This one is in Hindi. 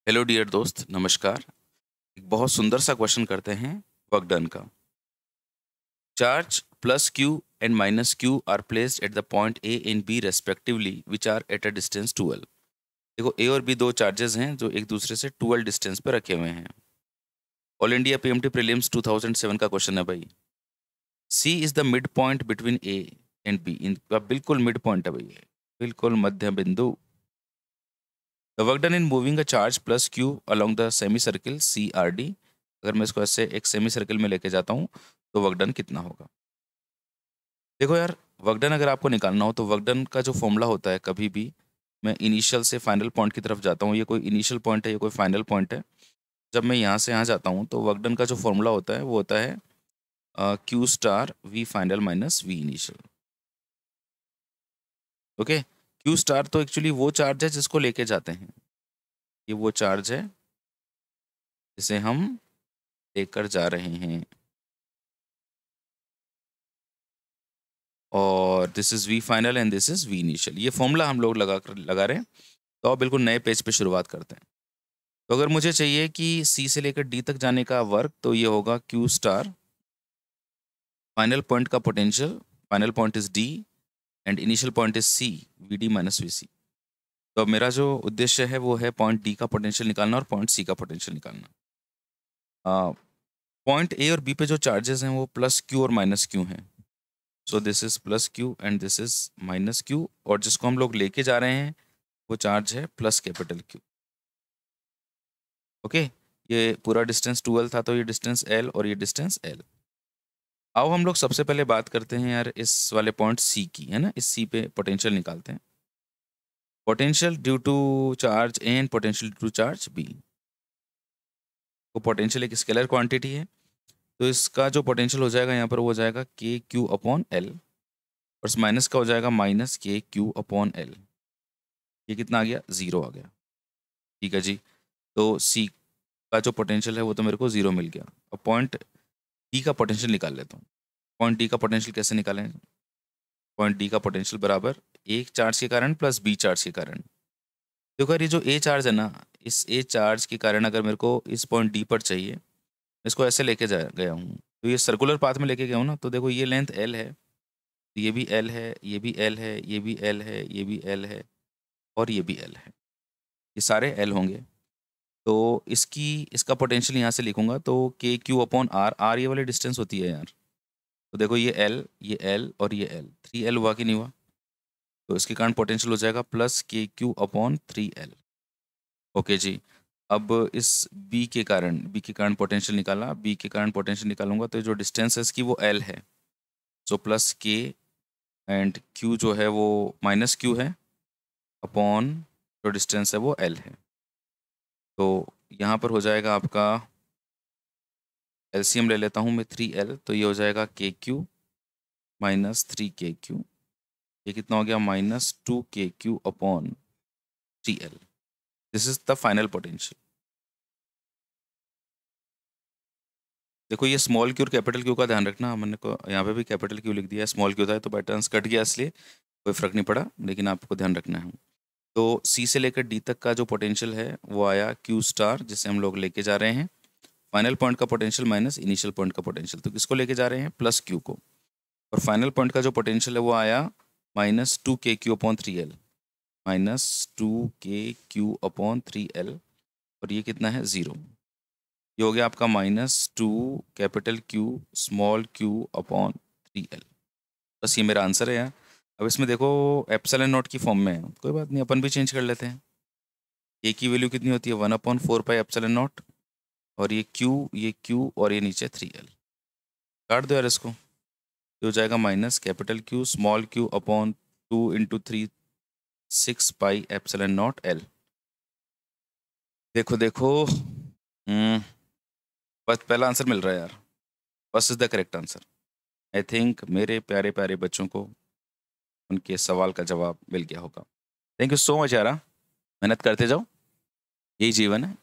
हेलो डियर दोस्त, नमस्कार। एक बहुत सुंदर सा क्वेश्चन करते हैं वर्क डन का। Charge plus q and minus q are placed at the point A and B respectively which are at a distance 12। देखो, ए और बी दो चार्जेस हैं जो एक दूसरे से 12 डिस्टेंस पे रखे हुए हैं। ऑल इंडिया पीएमटी प्रीलिम्स 2007 का क्वेश्चन है भाई। C is the mid point between A and B. इनका बिल्कुल मिड पॉइंट है भाई, बिल्कुल मध्य बिंदु। The work done in moving a charge plus Q along the semi circle C R D. अगर मैं इसको ऐसे एक सेमी सर्किल में लेके जाता हूँ तो वर्क डन कितना होगा। देखो यार, वर्क डन अगर आपको निकालना हो तो वर्क डन का जो फॉर्मूला होता है, कभी भी मैं इनिशियल से फाइनल पॉइंट की तरफ जाता हूँ। ये कोई इनिशियल पॉइंट है, ये कोई फाइनल पॉइंट है। जब मैं यहाँ से यहाँ जाता हूँ तो वर्क डन का जो फॉर्मूला होता है वो होता है q star V final minus V initial. Okay, q star तो एक्चुअली वो चार्ज है जिसको लेके जाते हैं। ये वो चार्ज है जिसे हम लेकर जा रहे हैं। और this is V final and this is V initial. ये फॉर्मूला हम लोग लगा रहे हैं। तो अब बिल्कुल नए पेज पे शुरुआत करते हैं। तो अगर मुझे चाहिए कि सी से लेकर डी तक जाने का वर्क, तो ये होगा क्यू स्टार फाइनल पॉइंट का potential. Final point is D and initial point is C, V D minus V C. तो अब मेरा जो उद्देश्य है वो है पॉइंट डी का पोटेंशियल निकालना और पॉइंट सी का पोटेंशियल निकालना। पॉइंट ए और बी पे जो चार्जेस हैं वो प्लस क्यू और माइनस क्यू हैं। So this is plus q and this is minus Q, और जिसको हम लोग लेके जा रहे हैं वो चार्ज है प्लस कैपिटल क्यू। ओके, ये पूरा डिस्टेंस 12 था, तो ये डिस्टेंस एल और ये डिस्टेंस एल। आओ हम लोग सबसे पहले बात करते हैं यार इस वाले पॉइंट सी की, है ना। इस सी पे पोटेंशियल निकालते हैं। Potential due to charge A and potential due to charge B. वो पोटेंशियल एक स्केलर क्वांटिटी है, तो इसका जो पोटेंशियल हो जाएगा यहाँ पर वो हो जाएगा के क्यू अपॉन एल, और इस माइनस का हो जाएगा माइनस के क्यू अपॉन एल। ये कितना आ गया? ज़ीरो आ गया। ठीक है जी। तो सी का जो पोटेंशियल है वो तो मेरे को ज़ीरो मिल गया। अब पॉइंट डी का पोटेंशियल निकाल लेता हूँ। पॉइंट डी का पोटेंशियल कैसे निकालें? पॉइंट डी का पोटेंशियल बराबर एक चार्ज के कारण प्लस बी चार्ज के कारण। देखो यार, ये जो ए चार्ज है ना, इस ए चार्ज के कारण अगर मेरे को इस पॉइंट डी पर चाहिए, इसको ऐसे लेके जा गया हूँ, तो ये सर्कुलर पाथ में लेके गया हूँ ना, तो देखो ये लेंथ एल है, तो ये भी एल है, ये भी एल है, ये भी एल है, ये भी एल है, और ये भी एल है। ये सारे एल होंगे। तो इसका पोटेंशियल यहाँ से लिखूंगा तो के क्यू अपॉन आर। आर ये वाली डिस्टेंस होती है यार। तो देखो ये एल और ये एल, 3L हुआ कि नहीं हुआ? तो इसके कारण पोटेंशियल हो जाएगा प्लस के क्यू अपॉन 3L। ओके जी। अब इस बी के कारण पोटेंशियल निकाला, बी के कारण पोटेंशियल निकालूंगा तो जो डिस्टेंस है इसकी वो एल है। सो प्लस के एंड क्यू जो है वो माइनस क्यू है अपॉन जो डिस्टेंस है वो एल है। तो यहाँ पर हो जाएगा आपका एलसीएम ले लेता हूँ मैं 3L, तो ये हो जाएगा के क्यू माइनस 3 के क्यू। ये कितना हो गया? माइनस 2 के Q upon 3L। This is the final potential. देखो, ये स्मॉल क्यू और कैपिटल क्यू का ध्यान रखना। मैंने को यहाँ पे भी कैपिटल क्यू लिख दिया है, स्मॉल क्यू था तो बाई चांस कट गया, इसलिए कोई फर्क नहीं पड़ा, लेकिन आपको ध्यान रखना है। तो सी से लेकर डी तक का जो पोटेंशियल है वो आया क्यू स्टार, जिसे हम लोग लेके जा रहे हैं फाइनल पॉइंट का पोटेंशियल माइनस इनिशियल पॉइंट का पोटेंशियल। तो किसको लेके जा रहे हैं? प्लस क्यू को। और फाइनल पॉइंट का जो पोटेंशियल है वो आया -2 के क्यू अपॉन 3L, -2 के क्यू अपॉन 3L। और ये कितना है? ज़ीरो। ये हो गया आपका -2 capital Q small Q upon 3L। बस ये मेरा आंसर है यार। अब इसमें देखो एप्सिलॉन नॉट की फॉर्म में है, कोई बात नहीं, अपन भी चेंज कर लेते हैं। ए की वैल्यू कितनी होती है? 1/4 पाई एप्सिलॉन नॉट, और ये क्यू और ये नीचे 3L। काट दो यार इसको, ये हो जाएगा minus capital Q small Q upon 2 × 3 6 pi epsilon not L। देखो देखो, बस पहला आंसर मिल रहा है यार। First is the correct answer. I think मेरे प्यारे प्यारे बच्चों को उनके सवाल का जवाब मिल गया होगा। थैंक यू सो मच यार। मेहनत करते जाओ, यही जीवन है।